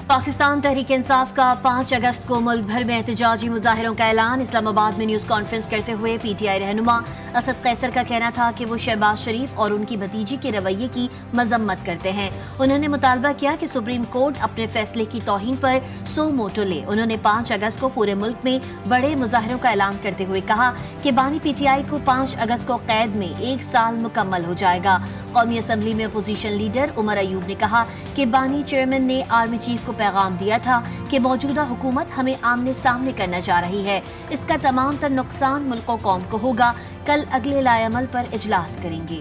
पाकिस्तान तहरीक इंसाफ का 5 अगस्त को मुल्क भर में एहतजाजी मुजाहिरों का ऐलान। इस्लामाबाद में न्यूज़ कॉन्फ्रेंस करते हुए पीटीआई रहनुमा असद कैसर का कहना था कि वो शहबाज शरीफ और उनकी भतीजी के रवैये की मजम्मत करते हैं। उन्होंने मुतालबा किया कि सुप्रीम कोर्ट अपने फैसले की तौहीन पर सो मोटो ले। उन्होंने 5 अगस्त को पूरे मुल्क में बड़े मुजाहिरों का ऐलान करते हुए कहा कि बानी पीटीआई को 5 अगस्त को कैद में 1 साल मुकम्मल हो जाएगा। कौमी असम्बली में अपोजिशन लीडर उमर अयूब ने कहा कि बानी चेयरमैन ने आर्मी चीफ को पैगाम दिया था कि मौजूदा हुकूमत हमें आमने सामने करना चाह रही है। इसका तमाम तर नुकसान मुल्क और कौम को होगा। कल अगले लाएअमल पर इजलास करेंगे।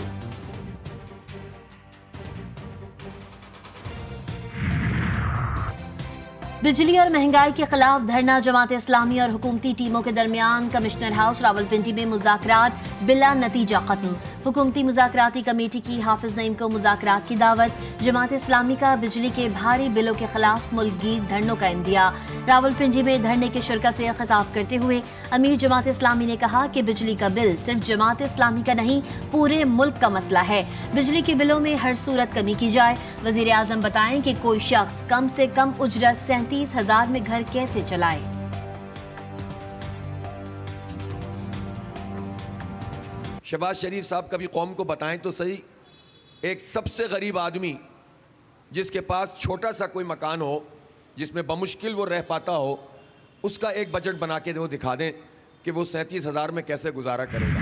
बिजली और महंगाई के खिलाफ धरना। जमात इस्लामी और हुकूमती टीमों के दरमियान कमिश्नर हाउस रावलपिंडी में मुज़ाकरात बिला नतीजा खत्म। हुकूमती मुज़ाकराती कमेटी की हाफिज नईम को मुज़ाकरात की दावत। जमात इस्लामी का बिजली के भारी बिलों के खिलाफ मुल्कगीर धरनों का इंदिया। रावलपिंडी में धरने के शुरका से खिताब करते हुए अमीर जमात इस्लामी ने कहा कि बिजली का बिल सिर्फ जमात इस्लामी का नहीं, पूरे मुल्क का मसला है। बिजली के बिलों में हर सूरत कमी की जाए। वज़ीर आज़म बताएं कि कोई शख्स कम से कम उजरत 37,000 में घर कैसे चलाए। शहबाज शरीफ साहब कभी कौम को बताएं तो सही, एक सबसे गरीब आदमी जिसके पास छोटा सा कोई मकान हो, जिसमें बमुश्किल वो रह पाता हो, उसका एक बजट बना के वो दिखा दें कि वो 37,000 में कैसे गुजारा करेगा।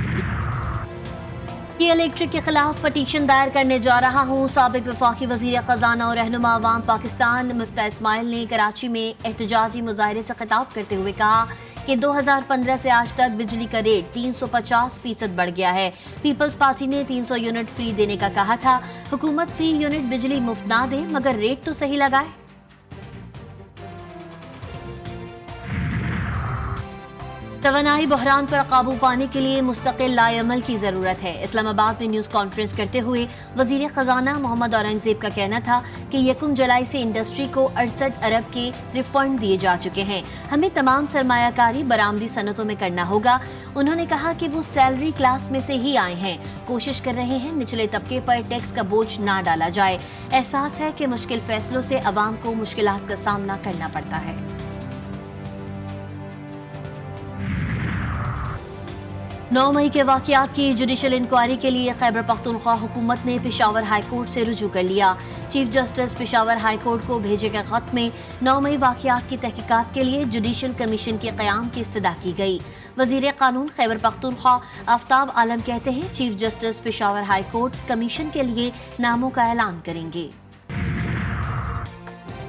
ये इलेक्ट्रिक के खिलाफ पटिशन दायर करने जा रहा हूँ। साबिक वफाकी वजीर खजाना और रहनुमा अवाम पाकिस्तान मुफ्ता इस्माइल ने कराची में एहतजाजी मुजाहरे से खिताब करते हुए कहा कि 2015 से आज तक बिजली का रेट 350% बढ़ गया है। पीपल्स पार्टी ने 300 यूनिट फ्री देने का कहा था। हुकूमत फी यूनिट बिजली मुफ्त ना दे, मगर रेट तो सही लगाए। तवानाई बहरान पर काबू पाने के लिए मुस्तकिल लाएअमल की जरूरत है। इस्लामाबाद में न्यूज़ कॉन्फ्रेंस करते हुए वजीर खजाना मोहम्मद औरंगजेब का कहना था कि 1 जुलाई से इंडस्ट्री को 68 अरब के रिफंड दिए जा चुके हैं। हमें तमाम सरमायाकारी बरामदी सनतों में करना होगा। उन्होंने कहा कि वो सैलरी क्लास में से ही आए हैं, कोशिश कर रहे हैं निचले तबके पर टैक्स का बोझ ना डाला जाए। एहसास है कि मुश्किल फैसलों से अवाम को मुश्किलात का सामना करना पड़ता है। 9 मई के वाक़यात की जुडिशल इंक्वायरी के लिए खैबर पख्तूनख्वा हुकूमत ने पेशावर हाई कोर्ट से रुजू कर लिया। Chief justice Peshawar high court को भेजे गए खत में 9 मई वाक़यात की तहकीकात के लिए जुडिशल कमीशन के क़याम की इस्तदा की गई। वज़ीर कानून खैबर पख्तूनख्वा आफ्ताब आलम कहते हैं chief justice Peshawar high court commission के लिए नामों का ऐलान करेंगे।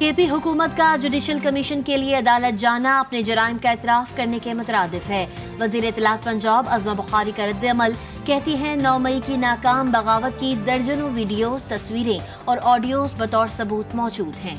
केपी हुकूमत का जुडिशल कमीशन के लिए अदालत जाना अपने जराइम का एतराफ़ करने के मुतरादिफ है। वज़ीर इत्तलात पंजाब अज़मा बुखारी का रद्द-ए-अमल कहती हैं 9 मई की नाकाम बगावत की दर्जनों वीडियोस, तस्वीरें और ऑडियोस बतौर सबूत मौजूद हैं।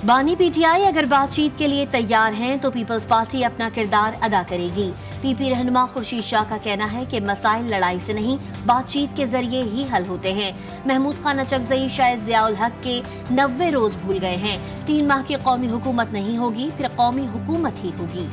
बानी पीटीआई अगर बातचीत के लिए तैयार हैं तो पीपल्स पार्टी अपना किरदार अदा करेगी। पीपी रहनुमा खुर्शीद शाह का कहना है कि मसाइल लड़ाई से नहीं, बातचीत के जरिए ही हल होते हैं। महमूद खान अचकज़ई शायद ज़ियाउल हक के 90 रोज भूल गए हैं। 3 माह की कौमी हुकूमत नहीं होगी, फिर कौमी हुकूमत ही होगी।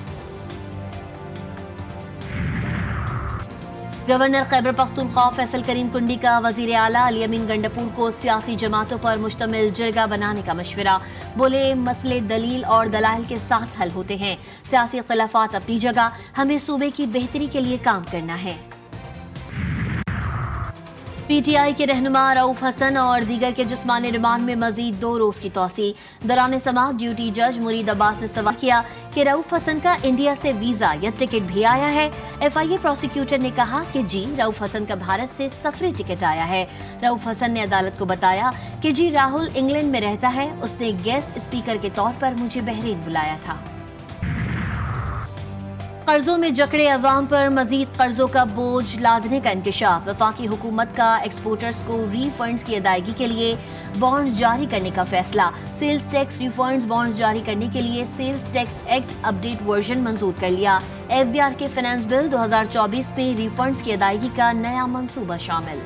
गवर्नर खैबर पख्तूनख्वा फैसल करीम कुंडी का वजीर आला अली अमीन गंडापुर को सियासी जमातों पर मुश्तमिल जिरगा बनाने का मशवरा। बोले मसले दलील और दलाइल के साथ हल होते हैं। सियासी इख्तिलाफात अपनी जगह, हमें सूबे की बेहतरी के लिए काम करना है। पीटीआई के रहनुमा रऊफ हसन और दीगर के जिस्मानी रिमांड में मजीद 2 रोज की तौसी। दौरान समाअत ड्यूटी जज मुरीद अब्बास ने सवाल किया कि रऊफ हसन का इंडिया से वीजा या टिकट भी आया है। FIA प्रोसिक्यूटर ने कहा कि जी, रऊफ हसन का भारत से सफरी टिकट आया है। रऊफ हसन ने अदालत को बताया कि जी, राहुल इंग्लैंड में रहता है, उसने गेस्ट स्पीकर के तौर पर मुझे बहरीन बुलाया था। कर्जों में जकड़े अवाम पर मजीद कर्जों का बोझ लादने का इंकशाफ। वफाकी हुकूमत का एक्सपोर्टर्स को रीफंड्स की अदायगी के लिए बॉन्ड्स जारी करने का फैसला। सेल्स टैक्स रिफंड्स बॉन्ड्स जारी करने के लिए sales tax act update version मंजूर कर लिया। FBR के फाइनेंस बिल 2024 में रिफंड्स की अदायगी का नया मंसूबा शामिल।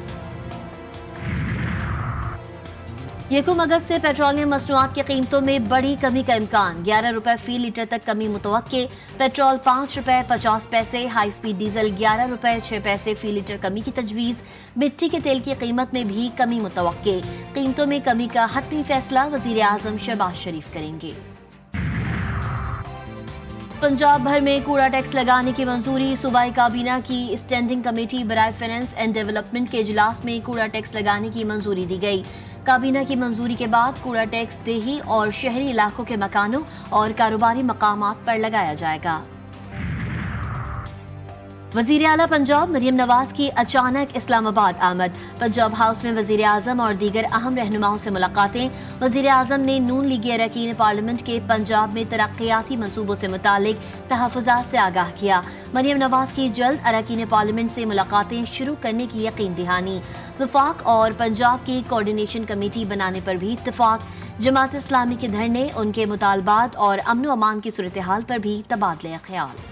यकम अगस्त से पेट्रोलियम मसनूआत की कीमतों में बड़ी कमी का इम्कान, 11 रुपए फी लीटर तक कमी मुतवक्के। पेट्रोल 5 रुपए 50 पैसे, हाई स्पीड डीजल 11 रुपए 6 पैसे फी लीटर कमी की तजवीज़। मिट्टी के तेल की कीमत में भी कमी मुतवक्के। कीमतों में कमी का हतमी फैसला वज़ीर आज़म शहबाज शरीफ करेंगे। पंजाब भर में कूड़ा टैक्स लगाने की मंजूरी, सूबाई काबीना की स्टैंडिंग कमेटी बराए फाइनेंस एंड डेवलपमेंट के इजलास में कूड़ा टैक्स लगाने की मंजूरी दी गई। काबीना की मंजूरी के बाद कूड़ा टैक्स देही और शहरी इलाकों के मकानों और कारोबारी मकामात पर लगाया जाएगा। वजीर आला पंजाब मरियम नवाज की अचानक इस्लामाबाद आमद, पंजाब हाउस में वजीर आजम और दीगर अहम रहनुमाओं से मुलाकातें। वजीर आजम ने नून लीगी अरकान पार्लियामेंट के पंजाब में तरक्याती मंसूबों से मुतालिक तहफ़्फ़ुज़ात से आगाह किया। मरियम नवाज की जल्द अरकान पार्लियामेंट से मुलाकातें शुरू करने की यकीन दहानी। वफाक और पंजाब की कोऑर्डिनेशन कमेटी बनाने पर भी इत्तफाक। जमात इस्लामी के धरने, उनके मुतालबात और अमन व अमान की सूरत हाल पर भी तबादले ख्याल।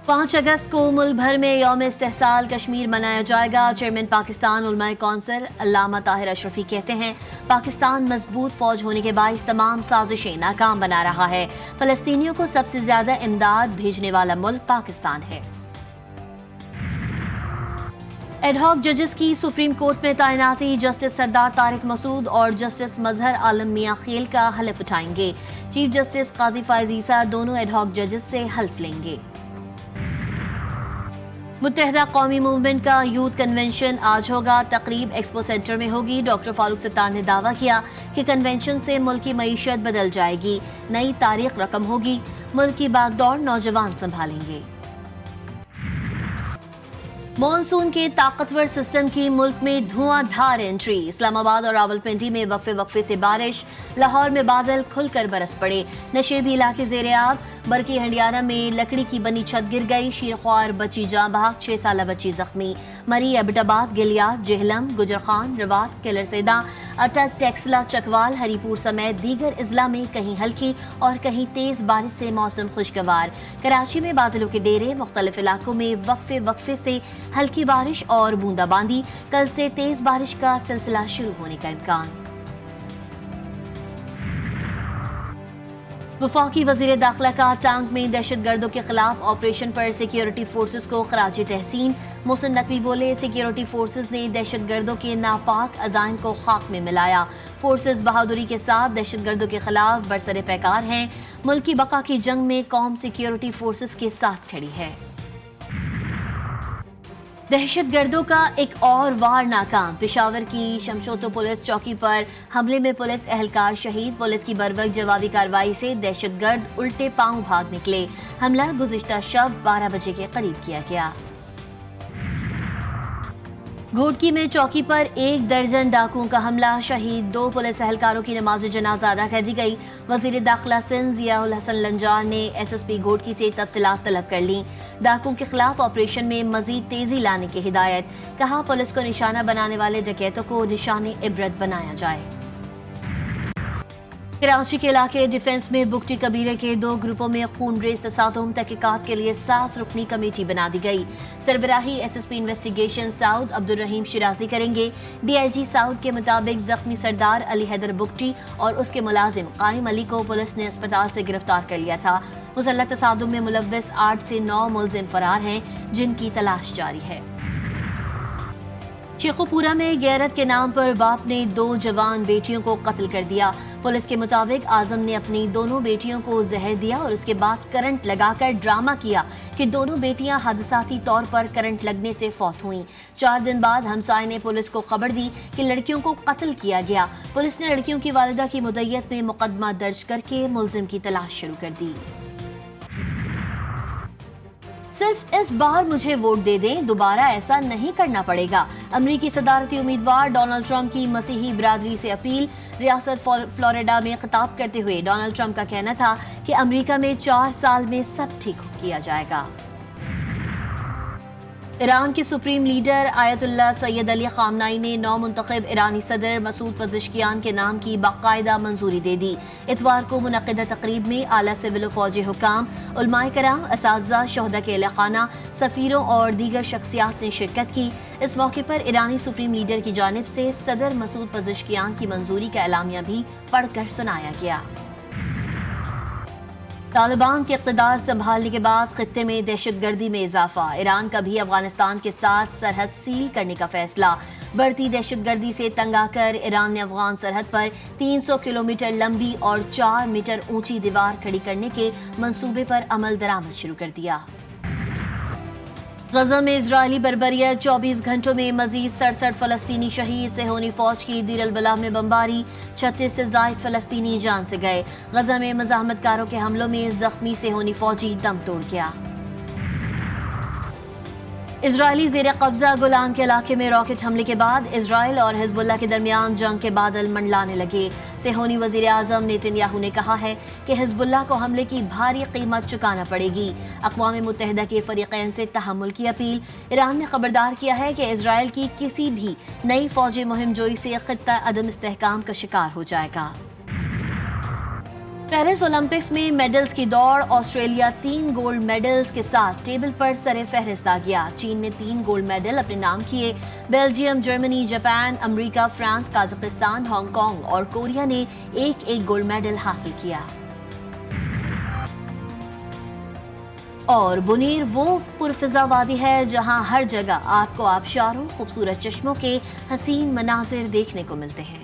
5 अगस्त को मुल्क भर में यौम इस्तेहसाल कश्मीर मनाया जाएगा। चेयरमैन पाकिस्तान उलमाए कौंसिल अल्लामा ताहिर अशरफी कहते हैं, पाकिस्तान मजबूत फौज होने के बाइस तमाम साजिशें नाकाम बना रहा है। फलस्तीनियों को सबसे ज्यादा इमदाद भेजने वाला मुल्क पाकिस्तान है। एडहॉक जजेस की सुप्रीम कोर्ट में तैनाती, जस्टिस सरदार तारिक मसूद और जस्टिस मजहर आलम मियां खेल का हल्फ उठाएंगे। चीफ जस्टिस काजी फायज ईसा दोनों एडहॉक जजेस से हल्फ लेंगे। मुत्तहदा कौमी मूवमेंट का यूथ कन्वेंशन आज होगा। तकरीब एक्सपो सेंटर में होगी। डॉक्टर फारूक सत्तार ने दावा किया कि कन्वेंशन से मुल्क की मईशत बदल जाएगी, नई तारीख रकम होगी, मुल्क की बागडोर नौजवान संभालेंगे। मॉनसून के ताकतवर सिस्टम की मुल्क में धुआंधार एंट्री, इस्लामाबाद और रावलपिंडी में वक्फे से बारिश, लाहौर में बादल खुलकर बरस पड़े, नशेबी इलाके ज़ेर-ए-आब, बरकी हंडियाना में लकड़ी की बनी छत गिर गई, शीरख्वार बची जाँ बहक, 6 साल बच्ची जख्मी। मरी एबटाबाद, गिलियात, जेहलम, गुजरखान, रवात, केलरसेदा, अटक, टेक्सला, चकवाल, हरीपुर समेत दीगर अजला में कहीं हल्की और कहीं तेज बारिश से मौसम खुशगवार। कराची में बादलों के डेरे, मुख्तलिफ इलाकों में वक्फे से हल्की बारिश और बूंदाबांदी, कल से तेज बारिश का सिलसिला शुरू होने का इम्कान। वफाकी वजीर दाखिला का टांग में दहशतगर्दों के खिलाफ ऑपरेशन पर सिक्योरिटी फोर्सेस को खराजी तहसीन। मोहसिन नकवी बोले, सिक्योरिटी फोर्सेस ने दहशतगर्दों के नापाक अज़ाइम को खाक में मिलाया। फोर्सेस बहादुरी के साथ दहशतगर्दों के खिलाफ बरसरे पैकार हैं। मुल्क की बका की जंग में कौम सिक्योरिटी फोर्सेस के साथ खड़ी है। दहशतगर्दों का एक और वार नाकाम, पेशावर की शमशोतो पुलिस चौकी पर हमले में पुलिस एहलकार शहीद। पुलिस की बरवक्त जवाबी कार्रवाई से दहशतगर्द उल्टे पांव भाग निकले। हमला गुज़िश्ता शब 12 बजे के करीब किया गया। घोटकी में चौकी पर 1 दर्जन डाकुओं का हमला, शहीद 2 पुलिस एहलकारों की नमाज जनाजा अदा कर दी गई। वजीर दाखिला सिंध जियाउल हसन लंजार ने SSP घोटकी से तफसीलात तलब कर ली। डाकुओं के खिलाफ ऑपरेशन में मजीद तेजी लाने की हिदायत, कहा पुलिस को निशाना बनाने वाले डकैतों को निशाने इबरत बनाया जाए। कराची के इलाके डिफेंस में बुगटी कबीले के 2 ग्रुपों में खूनरेज तसादुम, तहकीकात के लिए 7 रुकनी कमेटी बना दी गई। सरबराही SSP इन्वेस्टिगेशन साउद अब्दुल रहीम शिराजी करेंगे। DIG साउद के मुताबिक जख्मी सरदार अली हैदर बुगटी और उसके मुलाजिम कायम अली को पुलिस ने अस्पताल से गिरफ्तार कर लिया था। मुसल्लह तसादुम में मुलव्वस 8 से 9 मुलजिम फरार हैं, जिनकी तलाश जारी है। शेखुपुरा में गैरत के नाम पर बाप ने 2 जवान बेटियों को कत्ल कर दिया। पुलिस के मुताबिक आजम ने अपनी दोनों बेटियों को जहर दिया और उसके बाद करंट लगाकर ड्रामा किया कि दोनों बेटियां हादसाती तौर पर करंट लगने से फौत हुईं। 4 दिन बाद हमसाये ने पुलिस को खबर दी कि लड़कियों को कत्ल किया गया। पुलिस ने लड़कियों की वालिदा की मुद्दत में मुकदमा दर्ज करके मुलजिम की तलाश शुरू कर दी। सिर्फ इस बार मुझे वोट दे दें, दोबारा ऐसा नहीं करना पड़ेगा। अमरीकी सदारती उम्मीदवार डोनाल्ड ट्रंप की मसीही बिरादरी से अपील। रियासत फ्लोरिडा में खिताब करते हुए डोनाल्ड ट्रंप का कहना था कि अमेरिका में 4 साल में सब ठीक किया जाएगा। ایران کے سپریم لیڈر آیت اللہ سید علی خامنائی نے نو منتخب ایرانی صدر مسعود پزشکیان کے نام کی باقاعدہ منظوری دے دی۔ اتوار کو منعقدہ تقریب میں اعلیٰ سول و فوجی حکام، علماء کرام، اساتذہ، شہداء کے اہل خانہ، سفیروں اور دیگر شخصیات نے شرکت کی۔ اس موقع پر ایرانی سپریم لیڈر کی جانب سے صدر مسعود پزشکیان کی منظوری کا اعلامیہ بھی پڑھ کر سنایا گیا۔ طالبان کے اقتدار سنبھالنے کے بعد خطے میں دہشت گردی میں اضافہ، ایران کا بھی افغانستان کے ساتھ سرحد سیل کرنے کا فیصلہ۔ بڑھتی دہشت گردی سے تنگ آ کر ایران نے افغان سرحد پر 300 کلومیٹر لمبی اور 4 میٹر اونچی دیوار کھڑی کرنے کے منصوبے پر عمل درآمد شروع کر دیا۔ غزہ میں اسرائیلی بربریت، 24 گھنٹوں میں مزید 67 فلسطینی شہید، صہیونی فوج کی دیر البلح میں بمباری، 36 سے زائد فلسطینی جان سے گئے۔ غزہ میں مزاحمت کاروں کے حملوں میں زخمی صہیونی فوجی دم توڑ گیا۔ اسرائیلی زیر قبضہ گولان کے علاقے میں راکٹ حملے کے بعد اسرائیل اور حزب اللہ کے درمیان جنگ کے بادل منڈلانے لگے۔ صہیونی وزیر اعظم نیتن یاہو نے کہا ہے کہ حزب اللہ کو حملے کی بھاری قیمت چکانا پڑے گی۔ اقوام متحدہ کے فریقین سے تحمل کی اپیل۔ ایران نے خبردار کیا ہے کہ اسرائیل کی کسی بھی نئی فوجی مہم جوئی سے خطہ عدم استحکام کا شکار ہو جائے گا۔ پیرس اولمپکس میں میڈلز کی دوڑ، آسٹریلیا 3 گولڈ میڈلز کے ساتھ ٹیبل پر سر فہرست آ گیا۔ چین نے 3 گولڈ میڈل اپنے نام کیے۔ بیلجیم، جرمنی، جاپان، امریکہ، فرانس، قازقستان، ہانگ کانگ اور کوریا نے ایک گولڈ میڈل حاصل کیا۔ اور بنیر وہ پرفضا وادی ہے جہاں ہر جگہ آپ کو آبشاروں، خوبصورت چشموں کے حسین مناظر دیکھنے کو ملتے ہیں۔